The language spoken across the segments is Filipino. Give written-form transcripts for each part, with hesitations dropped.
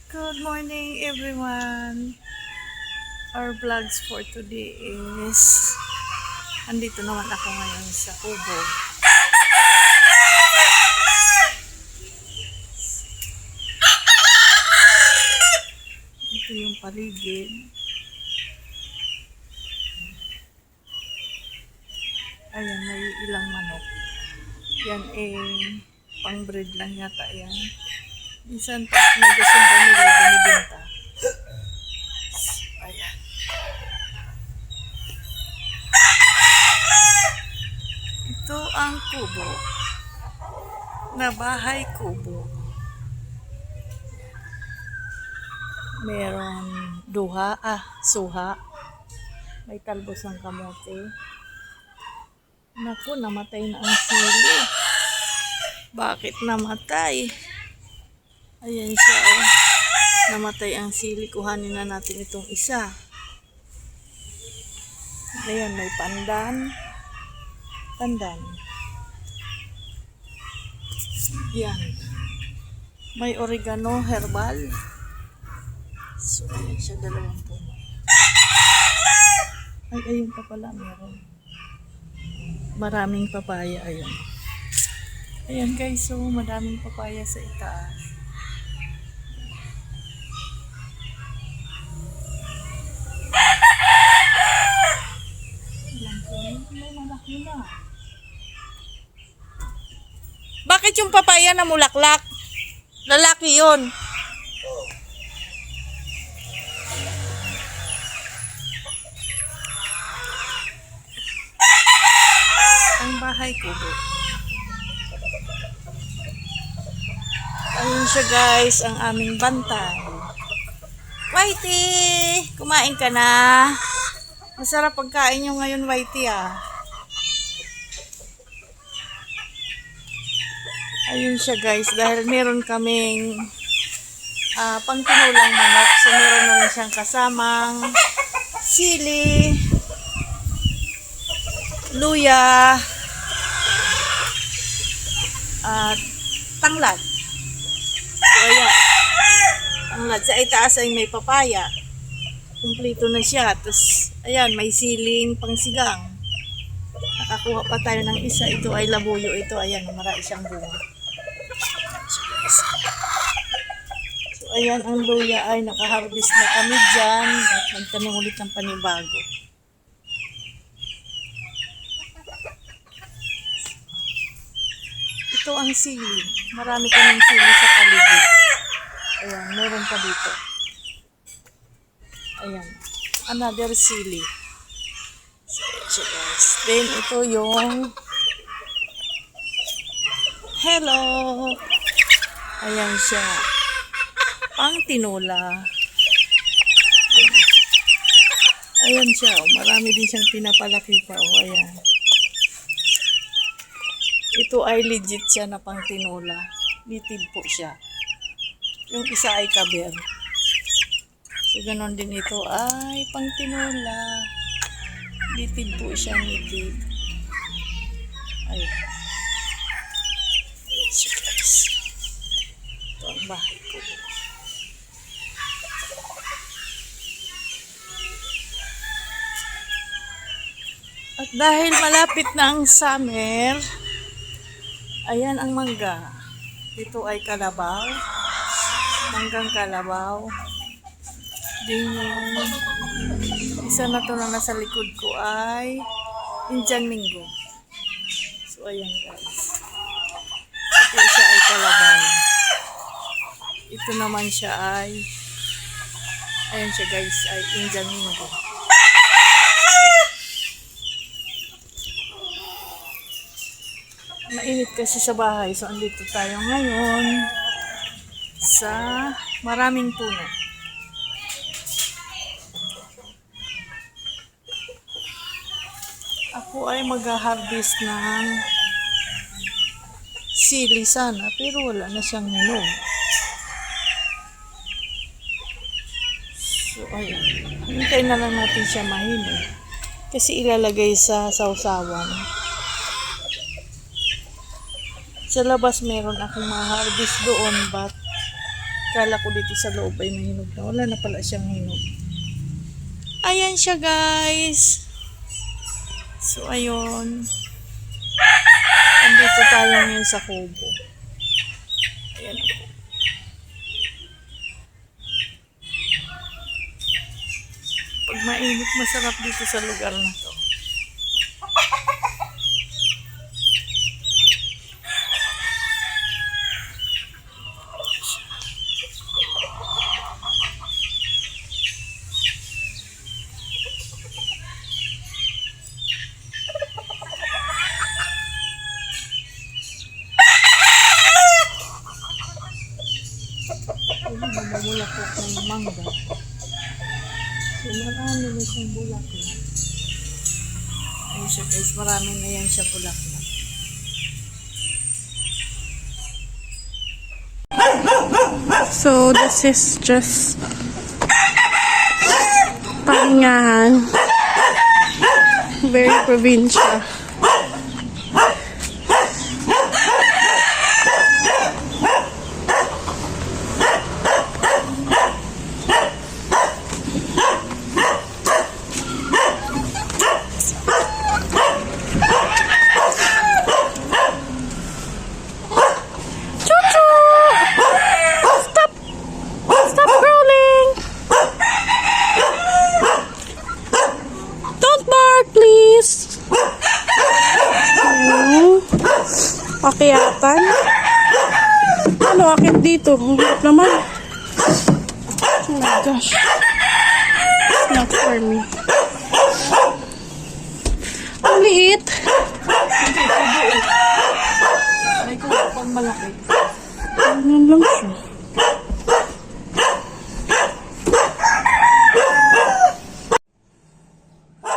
Good morning everyone. Our vlogs for today is andito naman ako ngayon sa kubo. Ito yung paligid. Ayan, may ilang manok. Yan pang-breed lang yata yan. Minsan pag may gusto nila binibenta. Ayan. Ito ang kubo. Na bahay kubo. Meron suha. May talbos ng kamote. Naku, namatay na ang sili. Bakit namatay? Ayan siya, oh. Namatay ang sili. Kuhanin na natin itong isa. Ayan, may pandan. Yan. May oregano herbal. So, ayan siya, 2 puno. Ay, ayun pa pala, meron. Maraming papaya, ayun. Ayan guys, so maraming papaya sa itaas. May malaki na. Bakit yung papaya na mulaklak? Lalaki yun. Ang bahay kubo. Ayun siya guys, ang aming bantay. Whitey! Kumain ka na? Masarap pagkain nyo ngayon, Whitey, ah. Ayun siya guys, dahil meron kaming pangtinulang manok. So meron na rin siyang kasamang sili, luya, at tanglad. So ayan, tanglad. Sa itaas ay may papaya. Kumplito na siya. Tapos ayan, may siling pangsigang. Nakakuha pa tayo ng isa. Ito ay labuyo. Ito, ayan, marami siyang bunga. So ayan, ang luya ay nakaharvest na kami dyan. At magtanong ulit ng panibago. Ito ang sili. Marami kaming sili sa paligid. Ayan, meron pa dito. Ayan, another sili. So guys, then ito yung hello. Ayan siya. Pang tinola. Ayan siya. Oh. Marami din siyang pinapalaki pa. Oh, ayan. Ito ay legit siya na pang tinola. Native po siya. Yung isa ay kaber. So, ganon din ito ay pang tinola. Native po siya, native. Ayan. So, guys. Ito ang bahay ko. At dahil malapit na ang summer, ayan ang mangga. Ito ay kalabaw. Manggang kalabaw. Din yung isa na to na nasa likod ko ay Indian Mingo. So ayan guys. Ito siya ay kalabaw. Ito naman siya ay ayan siya guys ay Indian Mingo. Mainit kasi sa bahay. So andito tayo ngayon sa maraming puno. Ako ay mag-harvest ng sili sana, pero wala na siyang hinog. So, ayun. Hintayin na lang natin siya mahinog. Kasi ilalagay sa sausawan. Sa labas meron akong ma-harvest doon, but Kala ko dito sa loob ay may hinog na. Wala na pala siyang hinog. Ayan siya, guys. So, ayun. Andito tayo ngayon sa kubo. Ayan ako. Pag mainit, masarap dito sa lugar na to. Bulaklak ng mangga. So, marami na siyang bulaklak. Ayun siya, guys. Marami na yan siya bulaklak. So, this is just pahingahan. Very provincial. Akyatan? Ano akit dito? Ang hirap naman. Oh my gosh. It's not for me. Ang liit. May kuha pang malaki. Ganyan lang siya.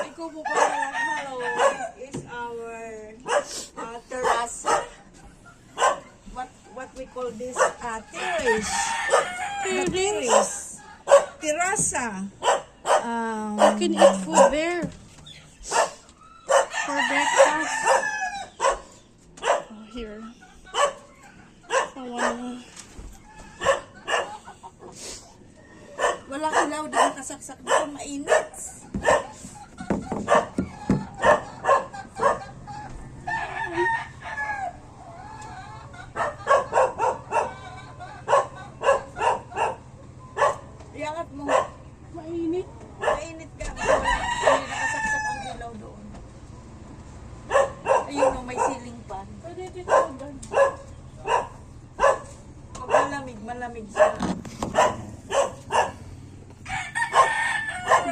Ikaw mo pa lang. Hello. This is our terrace. What we call this terrace. Terasa. You can eat food there for breakfast. Oh, here. Walang ilaw dito, kasaksak dito, mainit. Iangat mo. Mainit. Mainit ka. Hindi nakasaksak ang ilaw doon. Ayun o, may ceiling fan. Pwede dito doon. Pag malamig, malamig siya.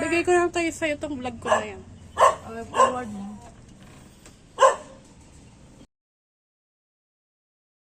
Bigay ko lang tayo sa'yo itong vlog ko na yan. Forward mo.